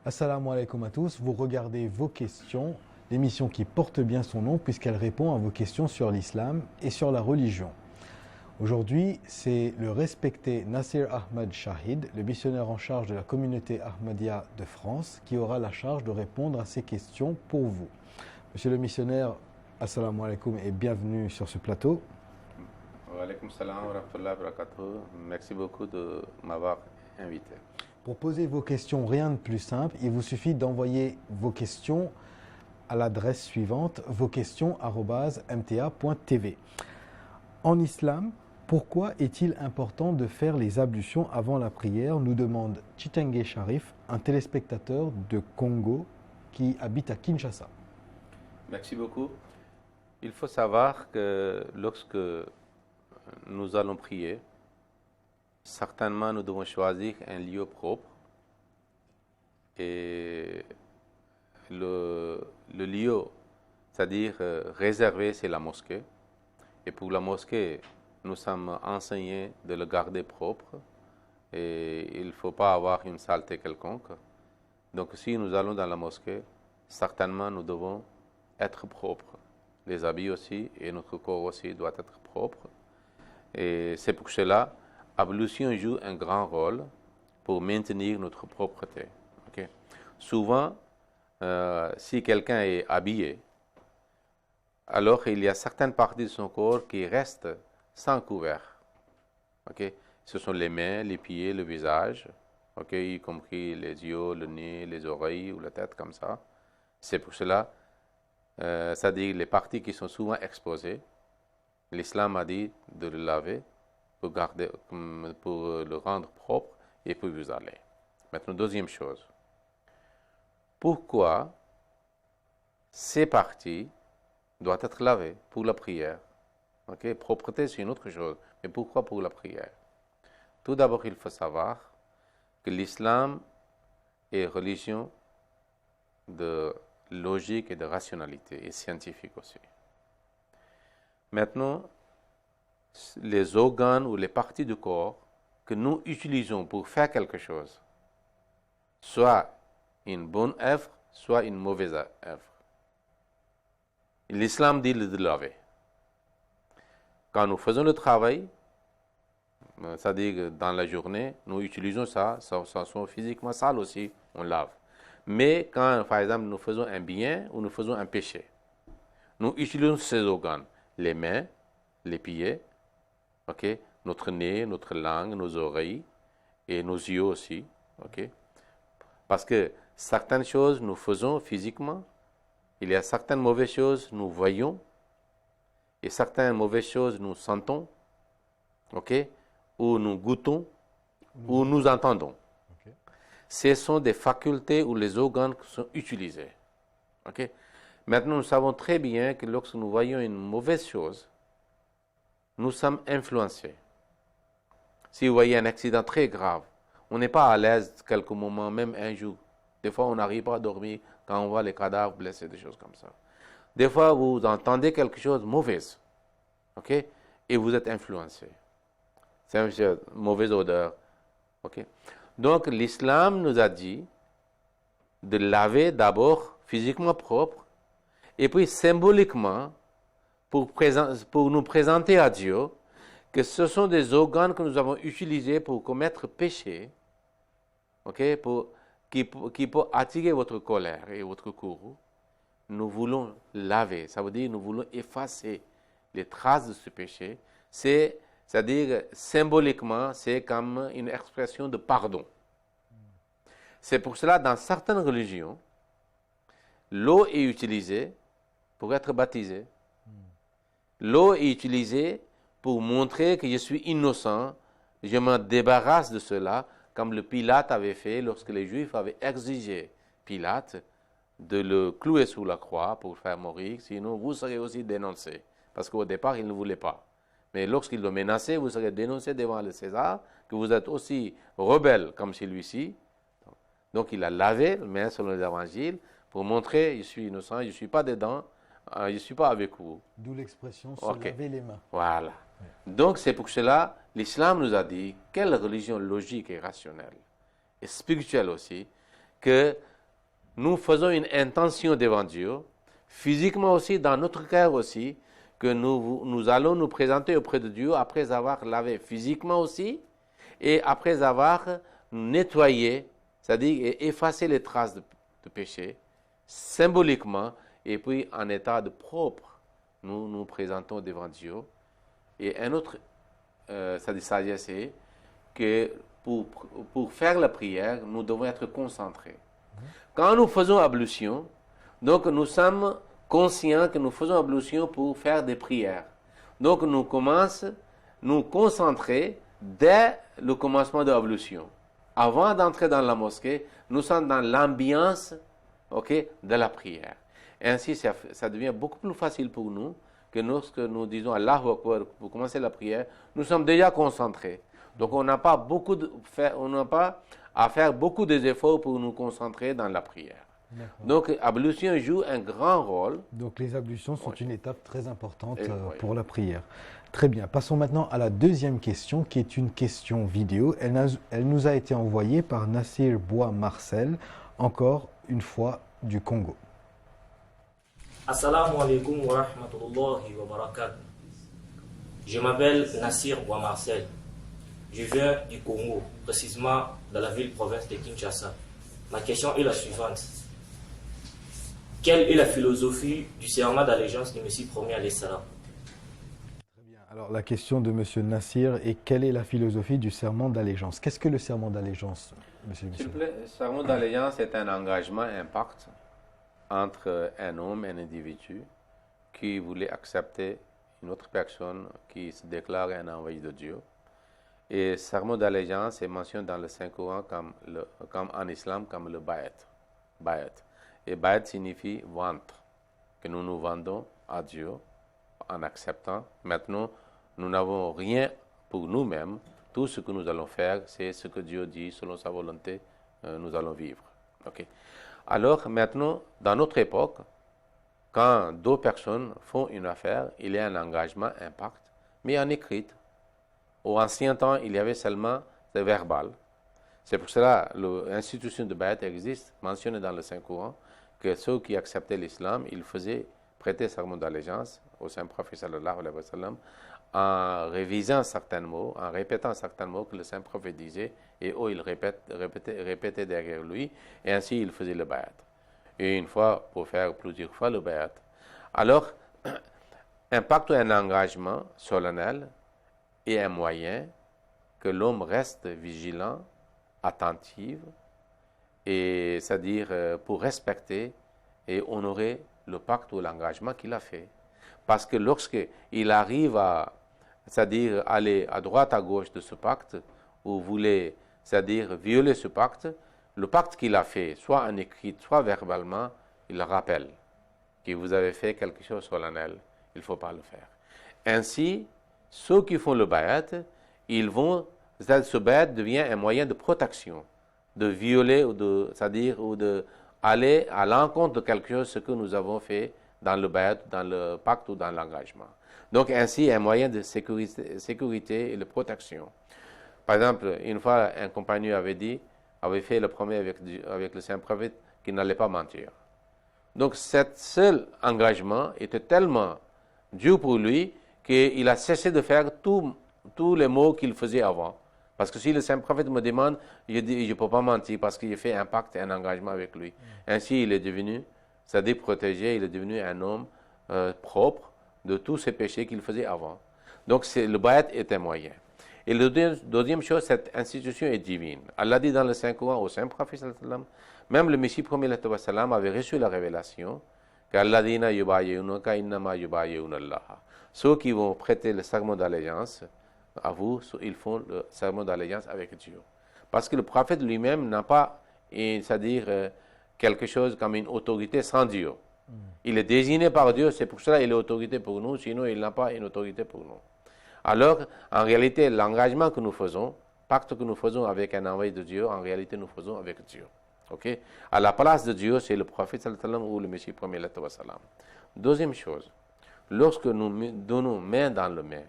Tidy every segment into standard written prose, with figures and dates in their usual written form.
Assalamu alaikum à tous, vous regardez Vos questions, l'émission qui porte bien son nom puisqu'elle répond à vos questions sur l'islam et sur la religion. Aujourd'hui, c'est le respecté Nasir Ahmad Shahid, le missionnaire en charge de la communauté Ahmadiyya de France, qui aura la charge de répondre à ces questions pour vous. Monsieur le missionnaire, assalamu alaikum et bienvenue sur ce plateau. Wa alaykoum salam wa rahmatullahi wa barakatuh. Merci beaucoup de m'avoir invité. Pour poser vos questions, rien de plus simple, il vous suffit d'envoyer vos questions à l'adresse suivante, vosquestions@mta.tv. En islam, pourquoi est-il important de faire les ablutions avant la prière, nous demande Chitenge Sharif, un téléspectateur de Congo qui habite à Kinshasa. Merci beaucoup. Il faut savoir que lorsque nous allons prier, certainement nous devons choisir un lieu propre. Et le lieu, c'est-à-dire réservé, c'est la mosquée. Et pour la mosquée, nous sommes enseignés de le garder propre. Et il ne faut pas avoir une saleté quelconque. Donc si nous allons dans la mosquée, certainement nous devons être propres. Les habits aussi et notre corps aussi doit être propre. Et c'est pour cela, l'ablution joue un grand rôle pour maintenir notre propreté. Okay? Souvent, si quelqu'un est habillé, alors il y a certaines parties de son corps qui restent sans couvert. Okay? Ce sont les mains, les pieds, le visage, okay? Y compris les yeux, le nez, les oreilles ou la tête comme ça. C'est pour cela, c'est-à-dire les parties qui sont souvent exposées, l'islam a dit de le laver pour le rendre propre et pour vous aller. Maintenant, deuxième chose. Pourquoi ces parties doivent être lavées pour la prière? Okay? Propreté, c'est une autre chose. Mais pourquoi pour la prière? Tout d'abord, il faut savoir que l'islam est religion de logique et de rationalité, et scientifique aussi. Maintenant, les organes ou les parties du corps que nous utilisons pour faire quelque chose, soit une bonne œuvre, soit une mauvaise œuvre. L'islam dit de laver. Quand nous faisons le travail, c'est-à-dire que dans la journée, nous utilisons ça sont physiquement sales aussi, on lave. Mais quand, par exemple, nous faisons un bien ou nous faisons un péché, nous utilisons ces organes, les mains, les pieds, okay? Notre nez, notre langue, nos oreilles et nos yeux aussi. Okay? Parce que certaines choses nous faisons physiquement, il y a certaines mauvaises choses nous voyons et certaines mauvaises choses nous sentons, okay? Ou nous goûtons, ou nous entendons. Okay. Ce sont des facultés ou les organes qui sont utilisés. Okay? Maintenant, nous savons très bien que lorsque nous voyons une mauvaise chose, nous sommes influencés. Si vous voyez un accident très grave, on n'est pas à l'aise quelques moments, même un jour. Des fois, on n'arrive pas à dormir quand on voit les cadavres blessés, des choses comme ça. Des fois, vous entendez quelque chose de mauvais, okay? Et vous êtes influencé. C'est une mauvaise odeur. Okay? Donc, l'islam nous a dit de laver d'abord physiquement propre, et puis symboliquement, pour nous présenter à Dieu que ce sont des organes que nous avons utilisés pour commettre péché, okay, qui peut attirer votre colère et votre courroux. Nous voulons laver, ça veut dire nous voulons effacer les traces de ce péché. C'est-à-dire, symboliquement, c'est comme une expression de pardon. C'est pour cela, dans certaines religions, l'eau est utilisée pour être baptisé. L'eau est utilisée pour montrer que je suis innocent, je me débarrasse de cela, comme le Pilate avait fait lorsque les Juifs avaient exigé Pilate de le clouer sous la croix pour faire mourir, sinon vous serez aussi dénoncé. Parce qu'au départ, il ne voulait pas. Mais lorsqu'il le menaçait, vous serez dénoncé devant le César, que vous êtes aussi rebelle comme celui-ci. Donc il a lavé les mains selon l'évangile pour montrer, je suis innocent, je ne suis pas dedans, je ne suis pas avec vous. D'où l'expression se laver les mains. Voilà. Ouais. Donc c'est pour cela, l'islam nous a dit, quelle religion logique et rationnelle, et spirituelle aussi, que nous faisons une intention devant Dieu, physiquement aussi, dans notre cœur aussi, que nous allons nous présenter auprès de Dieu après avoir lavé physiquement aussi et après avoir nettoyé, c'est-à-dire effacé les traces de péché, symboliquement, et puis en état de propre, nous nous présentons devant Dieu. Et un autre, c'est-à-dire sagesse, c'est que pour faire la prière, nous devons être concentrés. Quand nous faisons ablution, donc nous sommes conscients que nous faisons ablution pour faire des prières. Donc nous commençons nous concentrer dès le commencement de l'ablution. Avant d'entrer dans la mosquée, nous sommes dans l'ambiance de la prière. Ainsi, ça devient beaucoup plus facile pour nous que lorsque nous disons Allahu Akbar pour commencer la prière, nous sommes déjà concentrés. Donc on n'a pas à faire beaucoup d'efforts pour nous concentrer dans la prière. Donc ablution joue un grand rôle. Donc les ablutions sont une étape très importante pour la prière. Très bien, passons maintenant à la deuxième question qui est une question vidéo. Elle nous a été envoyée par Nassir Bois Marcel, encore une fois du Congo. Assalamu alaikum wa rahmatullahi wa barakatuh. Je m'appelle Nassir Bois Marcel. Je viens du Congo, précisément de la ville-province de Kinshasa. Ma question est la suivante. Quelle est la philosophie du serment d'allégeance du Messie premier alayhi salam? Très bien. Alors la question de M. Nassir est quelle est la philosophie du serment d'allégeance? Qu'est-ce que le serment d'allégeance, M. S'il vous plaît, le serment d'allégeance est un engagement, un pacte entre un homme et un individu qui voulait accepter une autre personne qui se déclare un envoyé de Dieu. Et serment d'allégeance est mentionné dans le Saint-Coran comme en islam comme le bayat. Et bayat signifie vente, que nous nous vendons à Dieu en acceptant. Maintenant, nous n'avons rien pour nous-mêmes. Tout ce que nous allons faire, c'est ce que Dieu dit, selon sa volonté, nous allons vivre. Okay. Alors maintenant, dans notre époque, quand deux personnes font une affaire, il y a un engagement, un pacte, mais en écrit. Au ancien temps, il y avait seulement le verbal. C'est pour cela que l'institution de bayat existe, mentionnée dans le Saint-Coran, que ceux qui acceptaient l'islam, ils faisaient prêter serment d'allégeance au Saint-Prophète sallallahu alayhi wa sallam en révisant certains mots, en répétant certains mots que le Saint-Prophète disait, et eux, ils répétaient derrière lui, et ainsi ils faisaient le bayat. Et une fois, pour faire plusieurs fois le bayat. Alors, un pacte ou un engagement solennel est un moyen que l'homme reste vigilant, attentif, et c'est-à-dire pour respecter et honorer le pacte ou l'engagement qu'il a fait. Parce que lorsqu'il arrive à, c'est-à-dire aller à droite, à gauche de ce pacte, ou voulait, c'est-à-dire violer ce pacte, le pacte qu'il a fait, soit en écrit, soit verbalement, il rappelle que vous avez fait quelque chose solennel, il ne faut pas le faire. Ainsi, ceux qui font le bayat, ils vont, c'est-à-dire ce bayat devient un moyen de protection, de violer, c'est-à-dire ou de aller à l'encontre de quelque chose ce que nous avons fait dans le bayat, dans le pacte ou dans l'engagement. Donc ainsi, un moyen de sécurité et de protection. Par exemple, une fois, un compagnon avait fait le premier avec le Saint-Prophète qu'il n'allait pas mentir. Donc, cet seul engagement était tellement dur pour lui qu'il a cessé de faire tous les mots qu'il faisait avant. Parce que si le Saint-Prophète me demande, je dis, je ne peux pas mentir parce qu'il a fait un pacte et un engagement avec lui. Ainsi, il est devenu, c'est-à-dire protégé, il est devenu un homme propre de tous ces péchés qu'il faisait avant. Donc, le bayat est un moyen. Et la deuxième chose, cette institution est divine. Allah dit dans le Saint-Coran au Saint-Prophète, même le Messie premier avait reçu la révélation qu'Alladina yubayunaka innama yubayun Allah. Ceux qui vont prêter le serment d'allégeance à vous, ils font le serment d'allégeance avec Dieu. Parce que le prophète lui-même n'a pas, c'est-à-dire quelque chose comme une autorité sans Dieu. Il est désigné par Dieu, c'est pour cela qu'il est autorité pour nous, sinon il n'a pas une autorité pour nous. Alors, en réalité, l'engagement que nous faisons, pacte que nous faisons avec un envoyé de Dieu, en réalité, nous faisons avec Dieu. Okay? À la place de Dieu, c'est le prophète ou le Messie premier. Deuxième chose, lorsque nous donnons main dans le main,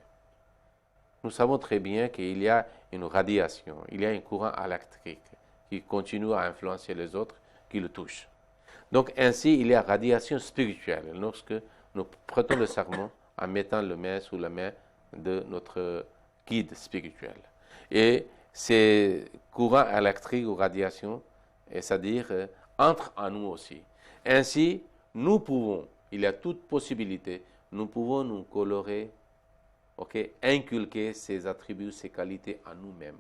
nous savons très bien qu'il y a une radiation, il y a un courant électrique qui continue à influencer les autres qui le touche. Donc ainsi, il y a radiation spirituelle lorsque nous prêtons le serment en mettant le main sous la main de notre guide spirituel. Et ces courants électriques ou radiations, c'est-à-dire entrent en nous aussi. Ainsi, nous pouvons, il y a toute possibilité, nous pouvons nous colorer, inculquer ces attributs, ces qualités en nous-mêmes.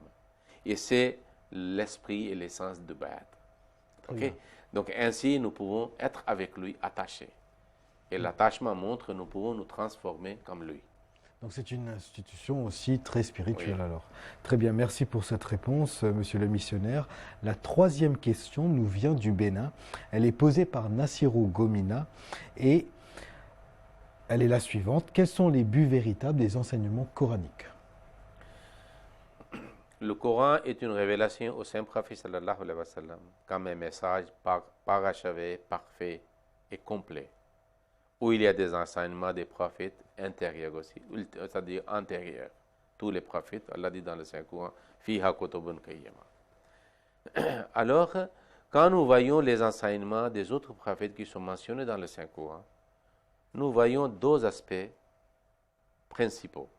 Et c'est l'esprit et l'essence de Bayat. Donc ainsi, nous pouvons être avec lui attachés. Et l'attachement montre que nous pouvons nous transformer comme lui. Donc c'est une institution aussi très spirituelle alors. Très bien, merci pour cette réponse, monsieur le missionnaire. La troisième question nous vient du Bénin. Elle est posée par Nassirou Gomina et elle est la suivante. Quels sont les buts véritables des enseignements coraniques? Le Coran est une révélation au Saint-Prophète sallallahu alayhi wa sallam comme un message parachevé, parfait et complet, où il y a des enseignements des prophètes intérieurs aussi, c'est-à-dire antérieurs. Tous les prophètes, Allah dit dans le Saint-Coran, « Fiha kutubun qayyima ». Alors, quand nous voyons les enseignements des autres prophètes qui sont mentionnés dans le Saint-Coran, nous voyons deux aspects principaux.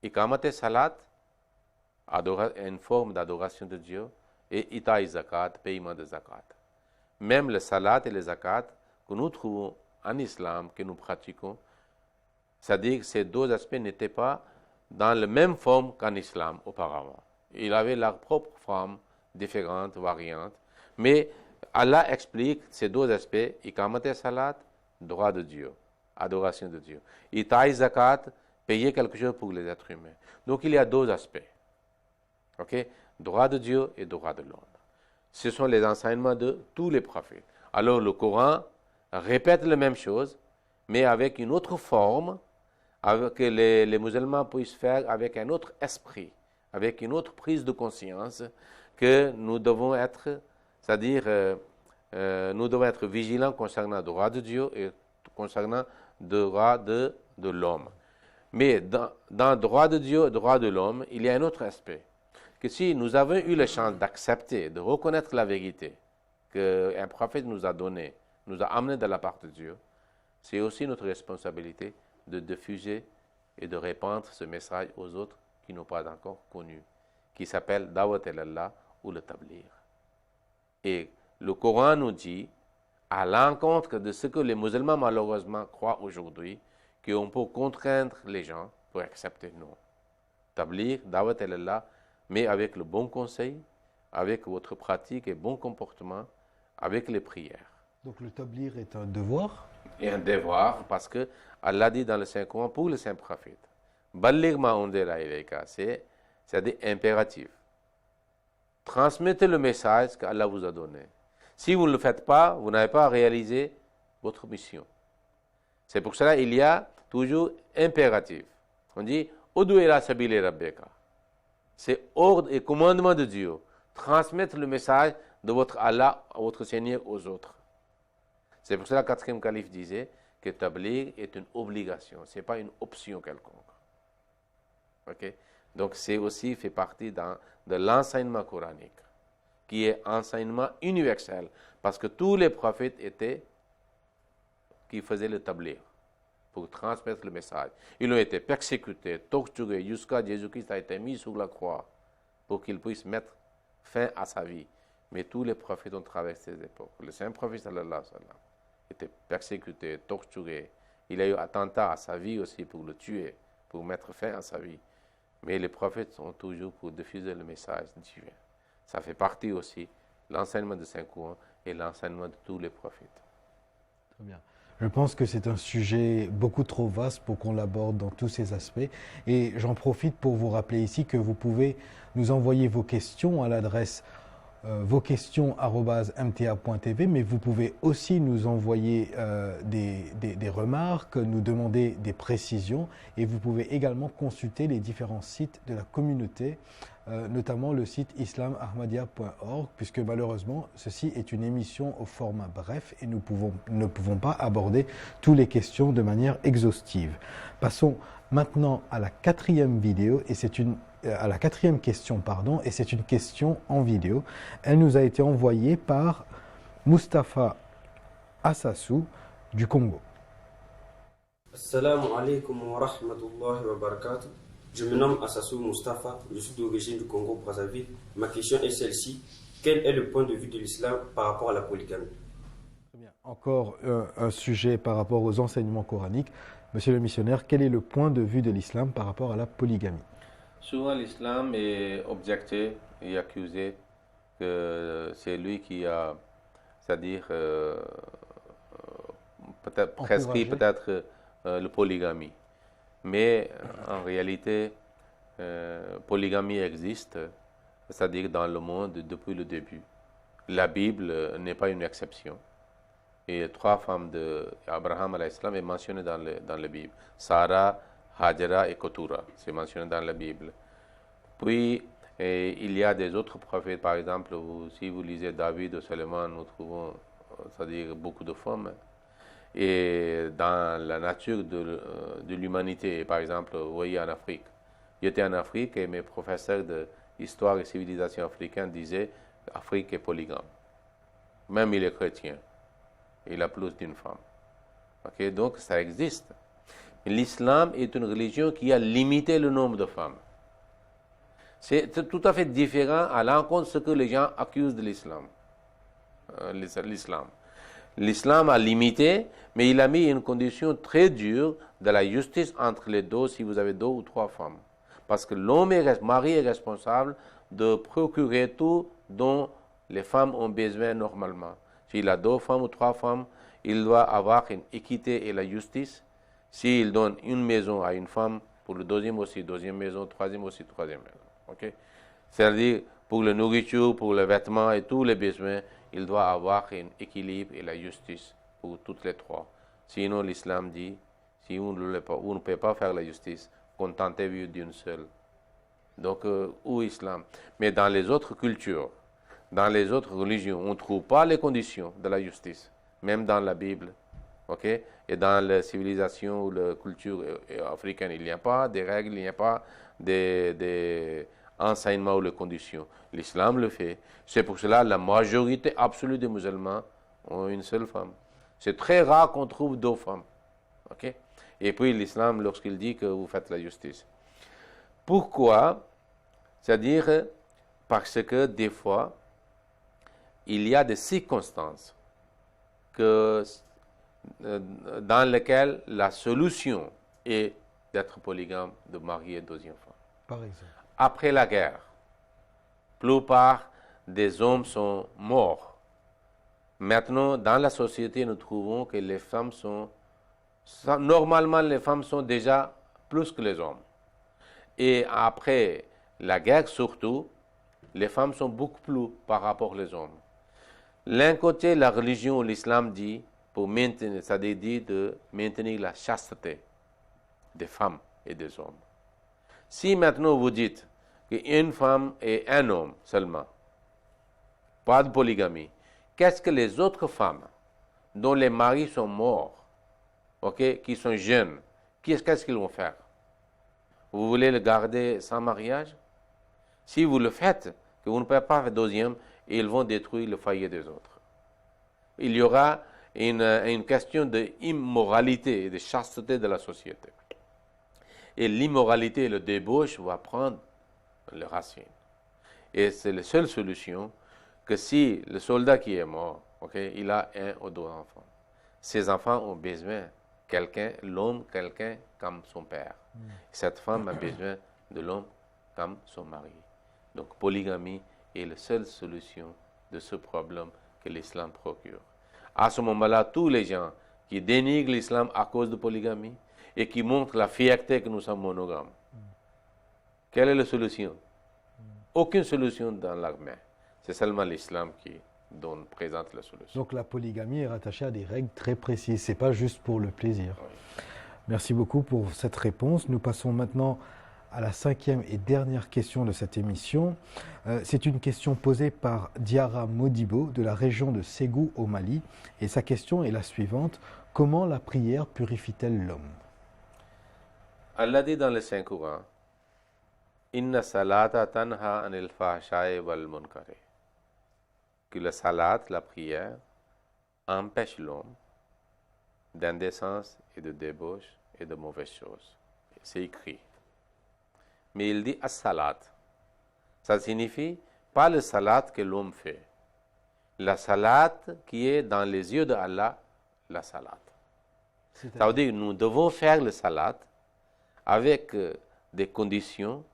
Ikamat et salat, une forme d'adoration de Dieu, et itaï zakat, paiement de zakat. Même le salat et le zakat que nous trouvons en islam, que nous pratiquons, c'est-à-dire que ces deux aspects n'étaient pas dans la même forme qu'en islam auparavant. Ils avaient leur propre forme, différentes, variantes, mais Allah explique ces deux aspects, ikamat et salat, droit de Dieu, adoration de Dieu. Itaï zakat, payer quelque chose pour les êtres humains. Donc il y a deux aspects. Droit de Dieu et droit de l'homme. Ce sont les enseignements de tous les prophètes. Alors le Coran répète la même chose, mais avec une autre forme, que les musulmans puissent faire avec un autre esprit, avec une autre prise de conscience, que nous devons être, c'est-à-dire nous devons être vigilants concernant le droit de Dieu et concernant le droit de l'homme. Mais dans le droit de Dieu et le droit de l'homme, il y a un autre aspect. Que si nous avons eu la chance d'accepter, de reconnaître la vérité qu'un prophète nous a donnée, nous a amené de la part de Dieu, c'est aussi notre responsabilité de diffuser et de répandre ce message aux autres qui n'ont pas encore connu, qui s'appelle Dawat el-Allah ou le Tablir. Et le Coran nous dit, à l'encontre de ce que les musulmans malheureusement croient aujourd'hui, qu'on peut contraindre les gens pour accepter non. Tablir, Dawat el-Allah, mais avec le bon conseil, avec votre pratique et bon comportement, avec les prières. Donc le tablir est un devoir? Et un devoir, parce que Allah dit dans le Saint-Coran pour le Saint-Prophète, Balligh ma undila ilayka, c'est-à-dire impératif. Transmettez le message qu'Allah vous a donné. Si vous ne le faites pas, vous n'avez pas réalisé votre mission. C'est pour cela qu'il y a toujours impératif. On dit Udu ila sabili rabbika. C'est ordre et commandement de Dieu. Transmettre le message de votre Allah, votre Seigneur aux autres. C'est pour cela que le 4e calife disait que Tabligh est une obligation, ce n'est pas une option quelconque. Donc c'est aussi fait partie de l'enseignement coranique, qui est enseignement universel, parce que tous les prophètes qui faisaient le Tabligh pour transmettre le message. Ils ont été persécutés, torturés, jusqu'à Jésus-Christ a été mis sur la croix pour qu'il puisse mettre fin à sa vie. Mais tous les prophètes ont traversé ces époques. Le Saint-Prophète sallallahu alayhi wa sallam était persécuté, torturé. Il a eu attentat à sa vie aussi pour le tuer, pour mettre fin à sa vie. Mais les prophètes sont toujours pour diffuser le message divin. Ça fait partie aussi de l'enseignement de Saint-Coran et l'enseignement de tous les prophètes. Très bien. Je pense que c'est un sujet beaucoup trop vaste pour qu'on l'aborde dans tous ses aspects. Et j'en profite pour vous rappeler ici que vous pouvez nous envoyer vos questions à l'adresse vosquestions@mta.tv, mais vous pouvez aussi nous envoyer des remarques, nous demander des précisions, et vous pouvez également consulter les différents sites de la communauté, notamment le site islamahmadiyya.org, puisque malheureusement ceci est une émission au format bref et nous ne pouvons pas aborder toutes les questions de manière exhaustive. Passons maintenant à la 4e vidéo, et c'est une à la quatrième question, pardon, et c'est une question en vidéo. Elle nous a été envoyée par Mustapha Assassou du Congo. Assalamu alaikum wa rahmatullahi wa barakatuh. Je me nomme Assassou Mustapha, je suis d'origine du Congo-Brazzaville. Ma question est celle-ci. Quel est le point de vue de l'islam par rapport à la polygamie? Très bien. Encore un sujet par rapport aux enseignements coraniques. Monsieur le missionnaire, quel est le point de vue de l'islam par rapport à la polygamie? Souvent, l'islam est objecté et accusé que c'est lui qui a, c'est-à-dire, peut-être prescrit peut-être le polygamie. Mais en réalité, polygamie existe, c'est-à-dire dans le monde depuis le début. La Bible n'est pas une exception. Et 3 femmes d'Abraham est mentionné dans la Bible. Sarah, Hajara et Ketura, c'est mentionné dans la Bible. Puis, il y a des autres prophètes, par exemple, si vous lisez David ou Salomon, nous trouvons, c'est-à-dire beaucoup de femmes. Et dans la nature de l'humanité, par exemple, vous voyez en Afrique. J'étais en Afrique et mes professeurs d'histoire et civilisation africaine disaient l'Afrique est polygame. Même il est chrétien. Il a plus d'une femme. Okay? Donc ça existe. L'islam est une religion qui a limité le nombre de femmes. C'est tout à fait différent à l'encontre de ce que les gens accusent de l'islam. L'islam a limité, mais il a mis une condition très dure de la justice entre les deux si vous avez 2 ou 3 femmes. Parce que mari est responsable de procurer tout dont les femmes ont besoin normalement. S'il a 2 femmes ou 3 femmes, il doit avoir une équité et la justice. S'il donne une maison à une femme, pour le deuxième aussi, deuxième maison, troisième aussi, troisième maison. Okay? C'est-à-dire, pour la nourriture, pour les vêtements et tous les besoins, il doit avoir un équilibre et la justice pour toutes les 3. Sinon, l'islam dit, si vous ne pouvez pas faire la justice, contentez-vous d'une seule. Donc, ou islam. Mais dans les autres cultures, dans les autres religions, on ne trouve pas les conditions de la justice, même dans la Bible. Okay? Et dans la civilisation ou la culture africaine, il n'y a pas de règles, il n'y a pas des enseignements ou les conditions. L'islam le fait. C'est pour cela que la majorité absolue des musulmans ont une seule femme. C'est très rare qu'on trouve 2 femmes. Okay? Et puis l'islam, lorsqu'il dit que vous faites la justice. Pourquoi? C'est-à-dire parce que des fois, il y a des circonstances dans lesquelles la solution est d'être polygame, de marier 2e femme. Par exemple. Après la guerre, la plupart des hommes sont morts. Maintenant, dans la société, nous trouvons que les femmes normalement, les femmes sont déjà plus que les hommes. Et après la guerre surtout, les femmes sont beaucoup plus par rapport aux hommes. L'un côté, la religion, l'islam dit, pour maintenir, ça dit de maintenir la chasteté des femmes et des hommes. Si maintenant vous dites qu'une femme et un homme seulement, pas de polygamie, qu'est-ce que les autres femmes dont les maris sont morts, okay, qui sont jeunes, qu'est-ce qu'ils vont faire? Vous voulez le garder sans mariage? Si vous le faites, que vous ne pouvez pas faire 2e, ils vont détruire le foyer des autres. Il y aura une question d'immoralité et de chasteté de la société. Et l'immoralité et le débauche vont prendre les racines. Et c'est la seule solution que si le soldat qui est mort, okay, il a 1 ou 2 enfants, ces enfants ont besoin l'homme, quelqu'un comme son père. Cette femme a besoin de l'homme comme son mari. Donc, polygamie est la seule solution de ce problème que l'islam procure. À ce moment-là, tous les gens qui dénigrent l'islam à cause de polygamie et qui montrent la fierté que nous sommes monogames, quelle est la solution? Aucune solution dans la main. C'est seulement l'islam qui présente la solution. Donc la polygamie est rattachée à des règles très précises, ce n'est pas juste pour le plaisir. Oui. Merci beaucoup pour cette réponse. Nous passons maintenant à la 5e et dernière question de cette émission. C'est une question posée par Diarra Modibo de la région de Ségou au Mali. Et sa question est la suivante. Comment la prière purifie-t-elle l'homme? Allah dit dans le Saint-Coran, Inna salata tanha anil fahsha'i wal munkari. Que la salat, la prière, empêche l'homme d'indécence et de débauche et de mauvaises choses. C'est écrit. Mais il dit as-salat. Ça signifie pas le salat que l'homme fait. La salat qui est dans les yeux de Allah, la salat. Ça veut dire que nous devons faire le salat avec des conditions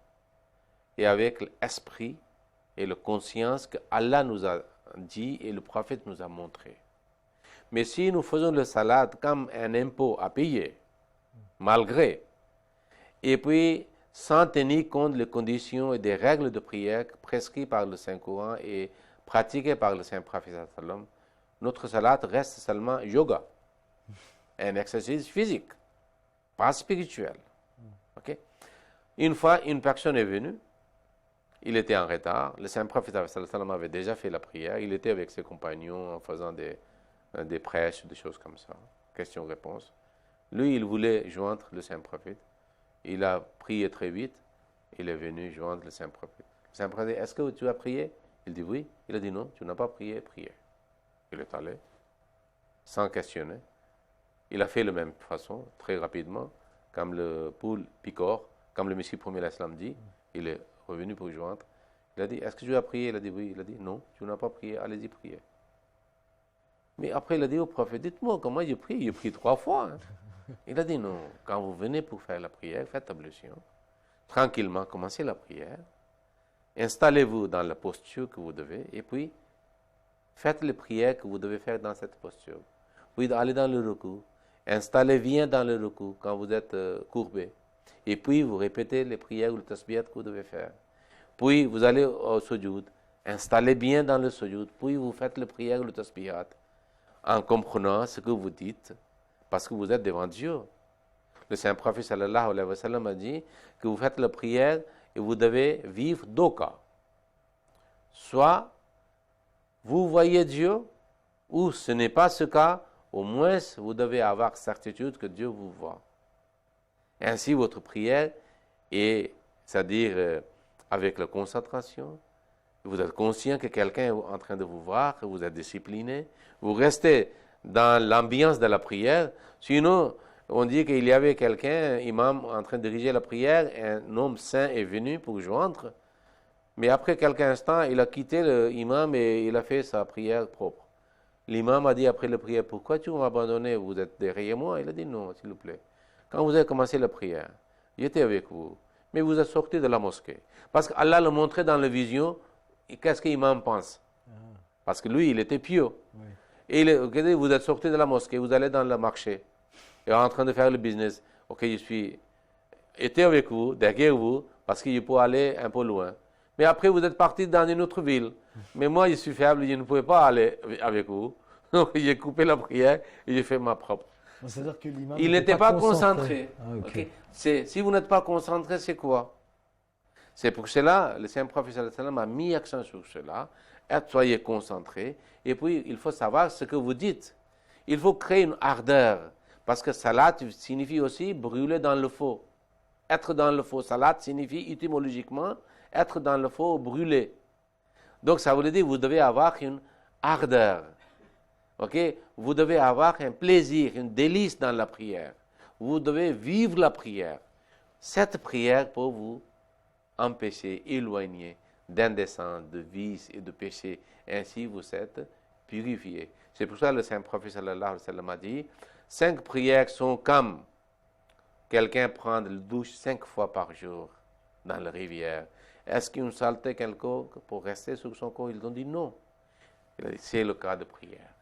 et avec l'esprit et la conscience que Allah nous a dit et le prophète nous a montré. Mais si nous faisons le salat comme un impôt à payer, malgré, et puis sans tenir compte des conditions et des règles de prière prescrites par le Saint-Coran et pratiquées par le Saint-Prophète, notre salat reste seulement yoga, un exercice physique, pas spirituel. Okay? Une fois, une personne est venue, il était en retard, le Saint-Prophète avait déjà fait la prière, il était avec ses compagnons en faisant des prêches, des choses comme ça, questions-réponses. Lui, il voulait joindre le Saint-Prophète. Il a prié très vite. Il est venu joindre le Saint-Prophète. Le Saint-Prophète dit, est-ce que tu as prié? Il dit oui. Il a dit non, tu n'as pas prié, priez. Il est allé, sans questionner. Il a fait de la même façon, très rapidement, comme le poule picore, comme le Messie premier l'Islam dit. Il est revenu pour joindre. Il a dit, est-ce que tu as prié? Il a dit oui. Il a dit non, tu n'as pas prié, allez-y prier. Mais après, il a dit au prophète, dites-moi comment j'ai prié. J'ai prié 3 fois. Hein. Il a dit non, quand vous venez pour faire la prière, faites ablution. Tranquillement, commencez la prière. Installez-vous dans la posture que vous devez et puis faites les prières que vous devez faire dans cette posture. Puis allez dans le recours. Installez bien dans le recours quand vous êtes courbé. Et puis vous répétez les prières ou le tasbih que vous devez faire. Puis vous allez au sujoud. Installez bien dans le sujoud. Puis vous faites les prières ou le tasbih en comprenant ce que vous dites. Parce que vous êtes devant Dieu. Le Saint-Prophète sallallahu alayhi wa sallam a dit que vous faites la prière et vous devez vivre 2 cas. Soit vous voyez Dieu, ou ce n'est pas ce cas, au moins vous devez avoir certitude que Dieu vous voit. Ainsi votre prière est, c'est-à-dire avec la concentration, vous êtes conscient que quelqu'un est en train de vous voir, que vous êtes discipliné, vous restez dans l'ambiance de la prière. Sinon, on dit qu'il y avait quelqu'un, imam, en train de diriger la prière, un homme saint est venu pour joindre, mais après quelques instants, il a quitté l'imam et il a fait sa prière propre. L'imam a dit après la prière, pourquoi tu m'as abandonné? Vous êtes derrière moi? Il a dit non, s'il vous plaît. Quand vous avez commencé la prière, j'étais avec vous, mais vous êtes sorti de la mosquée. Parce qu'Allah le montrait dans la vision, qu'est-ce que l'imam pense? Parce que lui, il était pieux. Oui. Et vous êtes sorti de la mosquée, vous allez dans le marché, et en train de faire le business. Ok, je suis été avec vous, derrière vous, parce que je peux aller un peu loin. Mais après, vous êtes parti dans une autre ville. Mais moi, je suis faible, je ne pouvais pas aller avec vous. Donc, j'ai coupé la prière et j'ai fait ma propre. C'est-à-dire que l'imam il n'était pas concentré. Ah, okay. Si vous n'êtes pas concentré, c'est quoi? C'est pour cela, le Saint-Prophète a mis accent sur cela. Soyez concentrés. Et puis, il faut savoir ce que vous dites. Il faut créer une ardeur. Parce que salat signifie aussi brûler dans le feu. Être dans le feu. Salat signifie étymologiquement être dans le feu, brûler. Donc, ça veut dire que vous devez avoir une ardeur. Okay? Vous devez avoir un plaisir, une délice dans la prière. Vous devez vivre la prière. Cette prière peut vous empêcher, éloigner d'indécence, de vice et de péché. Ainsi, vous êtes purifié. C'est pour ça que le Saint-Prophète sallallahu alayhi wa sallam a dit 5 prières sont comme quelqu'un prendre la douche 5 fois par jour dans la rivière. Est-ce qu'une saleté quelconque pour rester sur son corps? Ils ont dit non. C'est le cas de prière.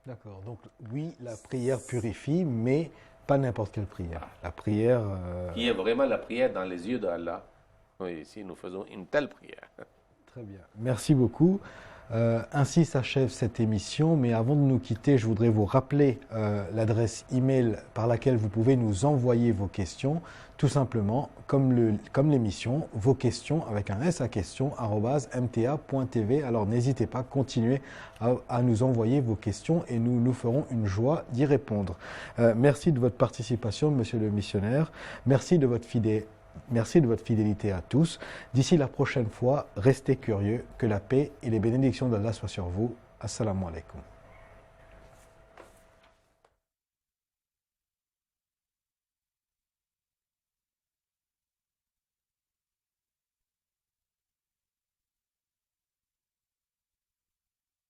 D'accord. Donc, oui, la prière purifie, mais pas n'importe quelle prière. La prière... Qui est vraiment la prière dans les yeux d'Allah. Oui, ici, nous faisons une telle prière. Très bien. Merci beaucoup. Ainsi s'achève cette émission, mais avant de nous quitter, je voudrais vous rappeler l'adresse email par laquelle vous pouvez nous envoyer vos questions, tout simplement, comme l'émission, vos questions avec un S à question, @mta.tv. Alors n'hésitez pas, continuez à nous envoyer vos questions et nous ferons une joie d'y répondre. Merci de votre participation, monsieur le missionnaire. Merci de votre Merci de votre fidélité à tous. D'ici la prochaine fois, restez curieux. Que la paix et les bénédictions d'Allah soient sur vous. Assalamu alaikum.